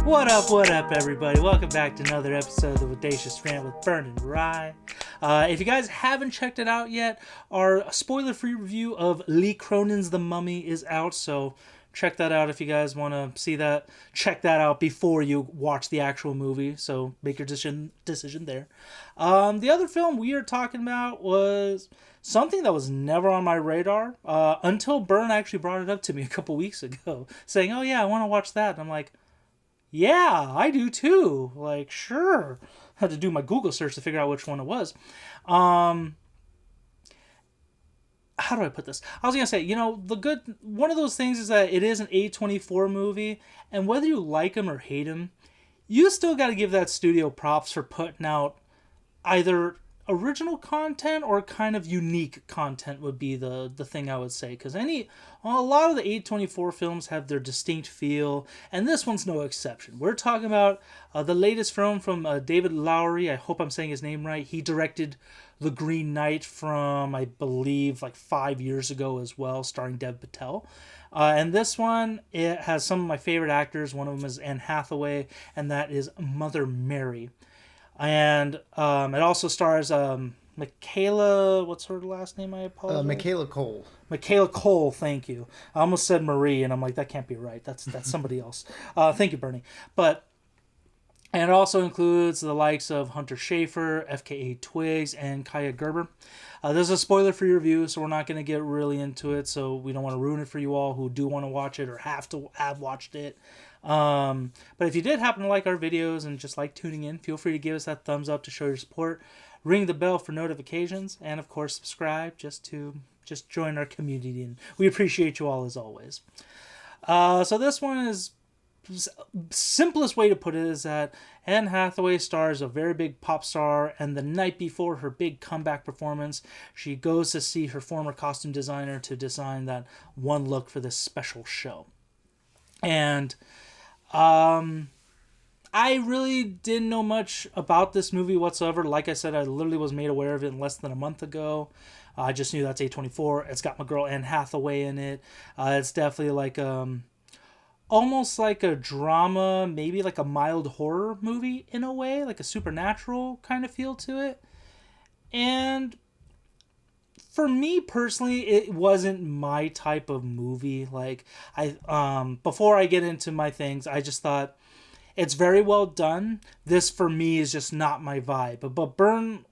What up, everybody? Welcome back to another episode of the Bodacious Rant with Burn and Rye. If you guys haven't checked it out yet, our spoiler-free review of Lee Cronin's The Mummy is out, so check that out if you guys want to see that. Check that out before you watch the actual movie, so make your decision there. The other film we are talking about was something that was never on my radar until Burn actually brought it up to me a couple weeks ago, saying, oh yeah, I want to watch that. And I'm like, yeah, I do too. Like, sure. I had to do my Google search to figure out which one it was. How do I put this? I was going to say, one of those things is that it is an A24 movie, and whether you like him or hate him, you still got to give that studio props for putting out either original content or kind of unique content would be the thing I would say, because a lot of the A24 films have their distinct feel, and this one's no exception. We're talking about the latest film from David Lowery. I hope I'm saying his name right. He directed The Green Knight from, I believe, like 5 years ago as well, starring Dev Patel. And this one, it has some of my favorite actors. One of them is Anne Hathaway, and that is Mother Mary. And it also stars Michaela, what's her last name? I apologize. Michaela Cole. Michaela Cole, thank you. I almost said Marie, and I'm like, that can't be right. That's somebody else. Thank you, Bernie. And it also includes the likes of Hunter Schafer, FKA Twigs, and Kaya Gerber. This is a spoiler-free review, so we're not going to get really into it, so we don't want to ruin it for you all who do want to watch it or have to have watched it. But if you did happen to like our videos and just like tuning in, feel free to give us that thumbs up to show your support. Ring the bell for notifications, and of course subscribe just join our community, and we appreciate you all as always. So this one is, simplest way to put it is that Anne Hathaway stars a very big pop star, and the night before her big comeback performance, she goes to see her former costume designer to design that one look for this special show. And I really didn't know much about this movie whatsoever. Like I said, I literally was made aware of it less than a month ago. I just knew that's A24. It's got my girl Anne Hathaway in it. It's definitely like almost like a drama, maybe like a mild horror movie in a way, like a supernatural kind of feel to it. And for me personally, it wasn't my type of movie. Like, before I get into my things, I just thought it's very well done. This for me is just not my vibe. But Bern,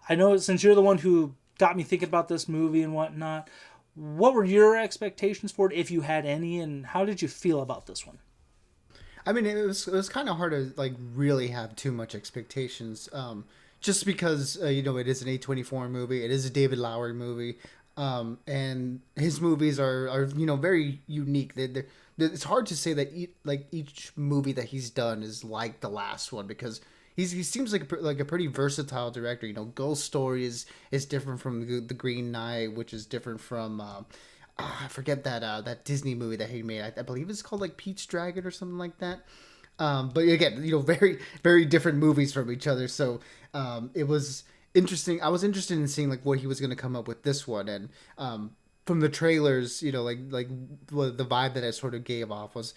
I know since you're the one who got me thinking about this movie and whatnot, what were your expectations for it, if you had any, and how did you feel about this one? I mean, it was kind of hard to like really have too much expectations. Just because, it is an A24 movie. It is a David Lowery movie. And his movies are very unique. It's hard to say that each movie that he's done is like the last one, because he seems like a pretty versatile director. Ghost Story is different from The Green Knight, which is different from... I forget that Disney movie that he made. I believe it's called like Pete's Dragon or something like that. But again, very, very different movies from each other. So it was interesting. I was interested in seeing like what he was going to come up with this one. And from the trailers, like what the vibe that I sort of gave off was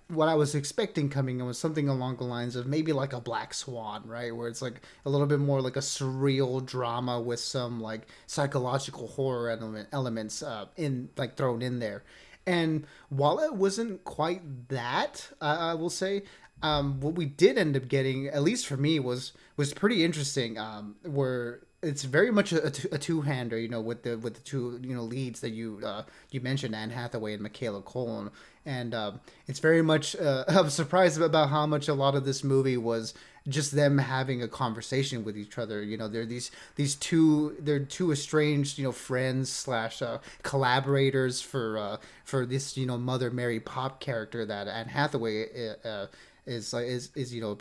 what I was expecting coming in was something along the lines of maybe like a Black Swan, right? Where it's like a little bit more like a surreal drama with some like psychological horror elements thrown in there. And while it wasn't quite that, I will say, what we did end up getting, at least for me, was pretty interesting. Where it's very much a two-hander, with the two leads that you mentioned, Anne Hathaway and Michaela Cole, and it's very much I'm surprised about how much a lot of this movie was just them having a conversation with each other. They're they're two estranged friends / collaborators for this Mother Mary pop character that Anne Hathaway is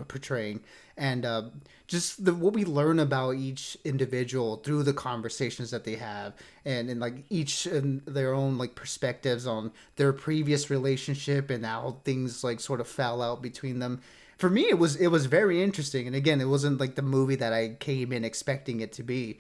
portraying, and just what we learn about each individual through the conversations that they have, and like each in their own like perspectives on their previous relationship and how things like sort of fell out between them. For me, it was very interesting, and again, it wasn't like the movie that I came in expecting it to be.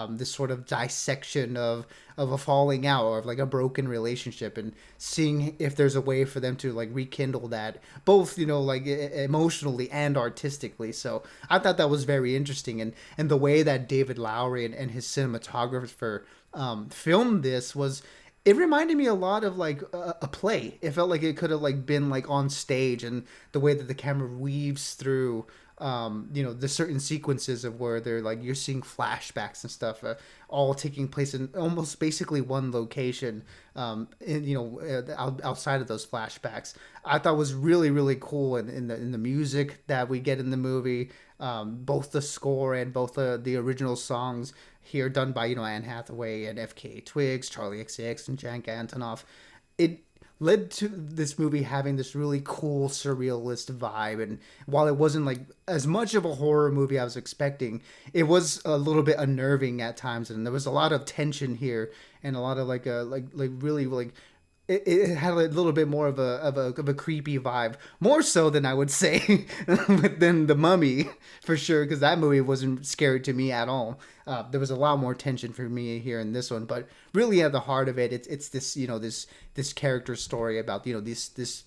this sort of dissection of a falling out or of like a broken relationship, and seeing if there's a way for them to like rekindle that, both like emotionally and artistically. So I thought that was very interesting, and the way that David Lowery and his cinematographer filmed this was, it reminded me a lot of like a play. It felt like it could have like been like on stage, and the way that the camera weaves through the certain sequences of where they're like, you're seeing flashbacks and stuff, all taking place in almost basically one location, outside of those flashbacks. I thought was really, really cool, and in the music that we get in the movie, both the score and both the original songs here done by Anne Hathaway and FKA Twigs, Charlie XCX, and Jank Antonoff. It led to this movie having this really cool surrealist vibe, and while it wasn't like as much of a horror movie I was expecting, it was a little bit unnerving at times, and there was a lot of tension here, and a lot of like really like it had a little bit more of a creepy vibe, more so than I would say than The Mummy, for sure, because that movie wasn't scary to me at all. There was a lot more tension for me here in this one, but really at the heart of it, it's this this character story about the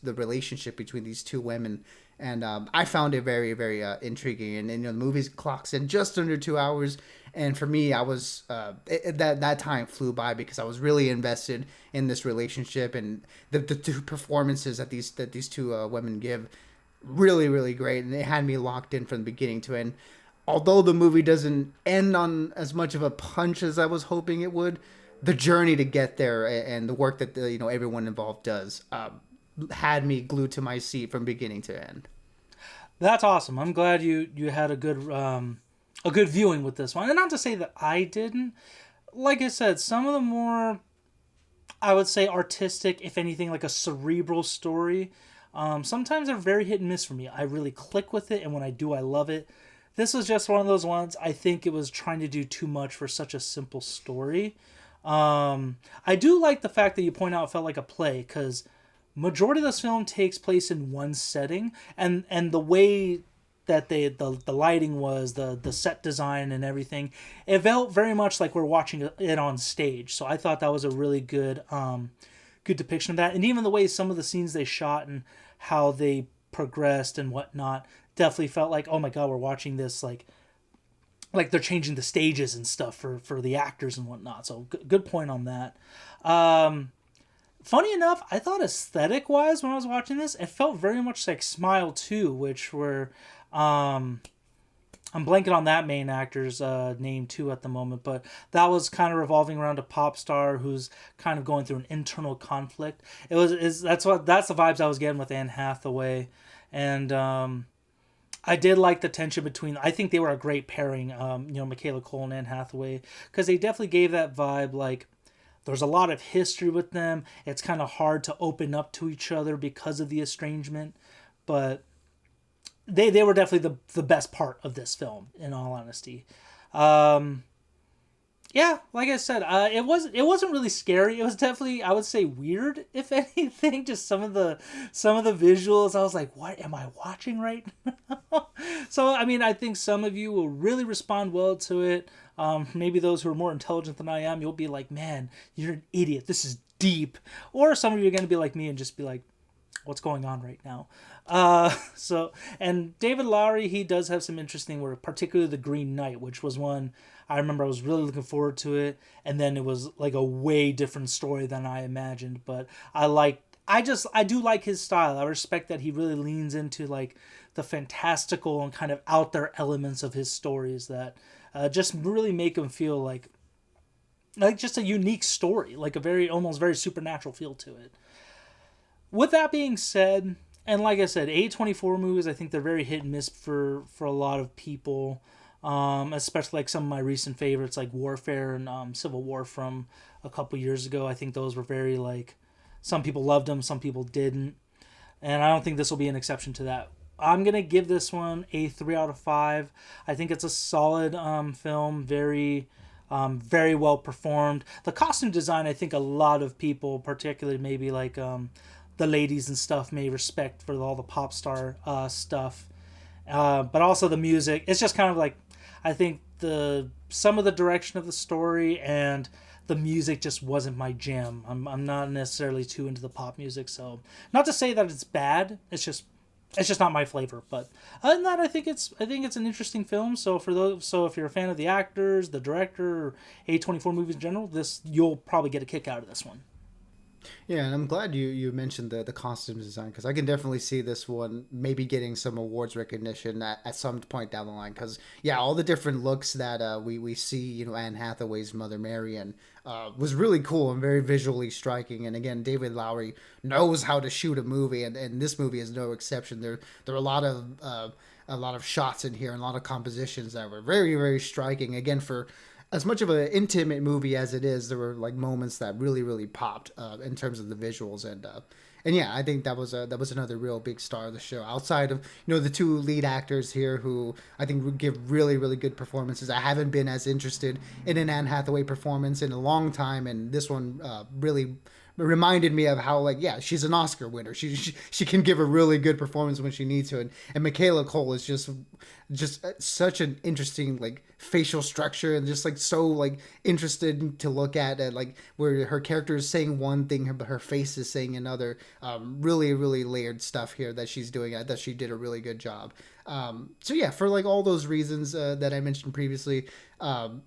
relationship between these two women. And I found it very, very intriguing. And the movie clocks in just under 2 hours. And for me, I was that time flew by because I was really invested in this relationship, and the two performances that these two women give, really, really great. And it had me locked in from the beginning to end. Although the movie doesn't end on as much of a punch as I was hoping it would, the journey to get there and the work that everyone involved does had me glued to my seat from beginning to end. That's awesome. I'm glad you had a good viewing with this one. And not to say that I didn't. Like I said, some of the more, I would say, artistic, if anything, like a cerebral story, sometimes they're very hit and miss for me. I really click with it, and when I do, I love it. This was just one of those ones. I think it was trying to do too much for such a simple story. I do like the fact that you point out it felt like a play, because majority of this film takes place in one setting, and the way that the lighting was, the set design and everything, it felt very much like we're watching it on stage. So I thought that was a really good depiction of that, and even the way some of the scenes they shot and how they progressed and whatnot definitely felt like, oh my god, we're watching this like they're changing the stages and stuff for the actors and whatnot. So good point on that. Funny enough, I thought aesthetic-wise when I was watching this, it felt very much like Smile 2, which were... I'm blanking on that main actor's name too at the moment, but that was kind of revolving around a pop star who's kind of going through an internal conflict. That's the vibes I was getting with Anne Hathaway, and I did like the tension between. I think they were a great pairing, Michaela Cole and Anne Hathaway, because they definitely gave that vibe like. There's a lot of history with them. It's kind of hard to open up to each other because of the estrangement, but they were definitely the best part of this film, in all honesty. Yeah, like I said, it wasn't really scary. It was definitely, I would say, weird, if anything. Just some of the visuals, I was like, what am I watching right now? So I mean, I think some of you will really respond well to it. Maybe those who are more intelligent than I am, you'll be like, man, you're an idiot. This is deep. Or some of you are going to be like me and just be like, what's going on right now? And David Lowery, he does have some interesting work, particularly The Green Knight, which was one I remember I was really looking forward to it. And then it was like a way different story than I imagined. But I do like his style. I respect that he really leans into like the fantastical and kind of out there elements of his stories that just really make him feel like just a unique story, like a almost very supernatural feel to it. With that being said, and like I said, A24 movies, I think they're very hit and miss for a lot of people, especially like some of my recent favorites like Warfare and Civil War from a couple years ago. I think those were very like, some people loved them, some people didn't, and I don't think this will be an exception to that. I'm going to give this one a 3 out of 5. I think it's a solid film, very well performed. The costume design, I think a lot of people, particularly maybe like the ladies and stuff, may respect for all the pop star stuff. But also the music. It's just kind of like, I think the some of the direction of the story and the music just wasn't my jam. I'm not necessarily too into the pop music, so not to say that it's bad. It's just not my flavor. But other than that, I think it's an interesting film. So if you're a fan of the actors, the director, or A24 movies in general, this you'll probably get a kick out of this one. Yeah, and I'm glad you mentioned the costume design, because I can definitely see this one maybe getting some awards recognition at some point down the line. Because yeah, all the different looks that we see, Anne Hathaway's Mother Marian was really cool and very visually striking. And again, David Lowery knows how to shoot a movie, and this movie is no exception. There are a lot of shots in here and a lot of compositions that were very, very striking. Again, for as much of an intimate movie as it is, there were like moments that really, really popped in terms of the visuals, and yeah, I think that was another real big star of the show. Outside of the two lead actors here, who I think would give really, really good performances. I haven't been as interested in an Anne Hathaway performance in a long time, and this one really reminded me of how, like, yeah, she's an Oscar winner. She can give a really good performance when she needs to, and Michaela Cole is just such an interesting, like, facial structure, and just like so like interested to look at, like, where her character is saying one thing but her face is saying another. Really, really layered stuff here that she's doing, that she did a really good job. So yeah, for like all those reasons that I mentioned previously,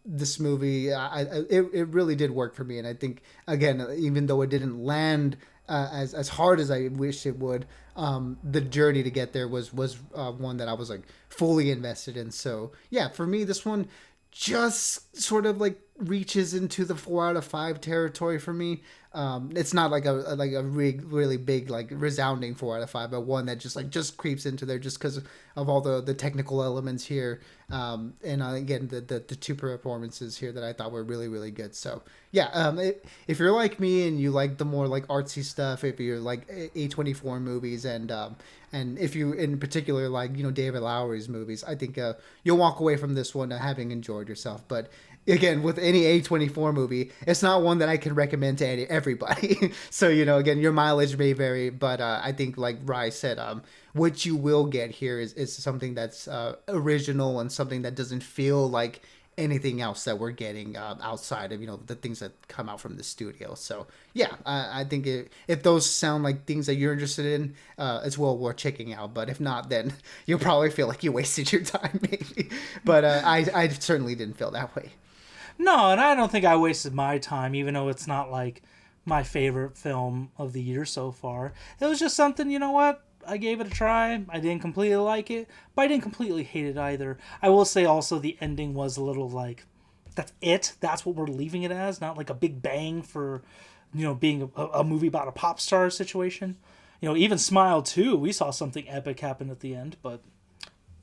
this movie, it really did work for me. And I think, again, even though it didn't land as hard as I wish it would, the journey to get there was one that I was like fully invested in. So yeah, for me, this one just sort of like reaches into the 4 out of 5 territory for me. It's not like a really big, like, resounding 4 out of 5, but one that just creeps into there just because of all the technical elements here. And again, the two performances here that I thought were really, really good. So yeah, if you're like me and you like the more like artsy stuff, if you're like A24 movies, and if you in particular like David Lowery's movies, I think you'll walk away from this one having enjoyed yourself. But again, with any A24 movie, it's not one that I can recommend to everybody. So, again, your mileage may vary, but I think, like Rye said, what you will get here is something that's original and something that doesn't feel like anything else that we're getting outside of the things that come out from the studio. So yeah, I think if those sound like things that you're interested in, it's well worth checking out. But if not, then you'll probably feel like you wasted your time maybe. But I certainly didn't feel that way. No, and I don't think I wasted my time, even though it's not like my favorite film of the year so far. It was just something, you know what? I gave it a try. I didn't completely like it, but I didn't completely hate it either. I will say also the ending was a little like, that's it. That's what we're leaving it as. Not like a big bang for, being a movie about a pop star situation. Even Smile 2, we saw something epic happen at the end, but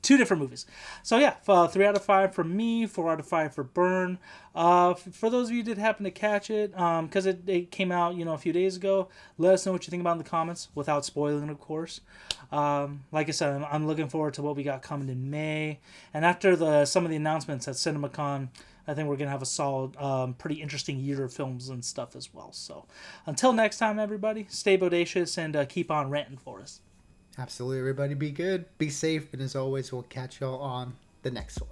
two different movies. So yeah, 3 out of 5 for me, 4 out of 5 for Burn. For those of you who did happen to catch it, because it came out a few days ago, let us know what you think about in the comments, without spoiling, of course. Like I said, I'm looking forward to what we got coming in May, and after some of the announcements at CinemaCon, I think we're gonna have a solid, pretty interesting year of films and stuff as well. So until next time, everybody, stay bodacious and keep on ranting for us. Absolutely, everybody. Be good, be safe, and as always, we'll catch y'all on the next one.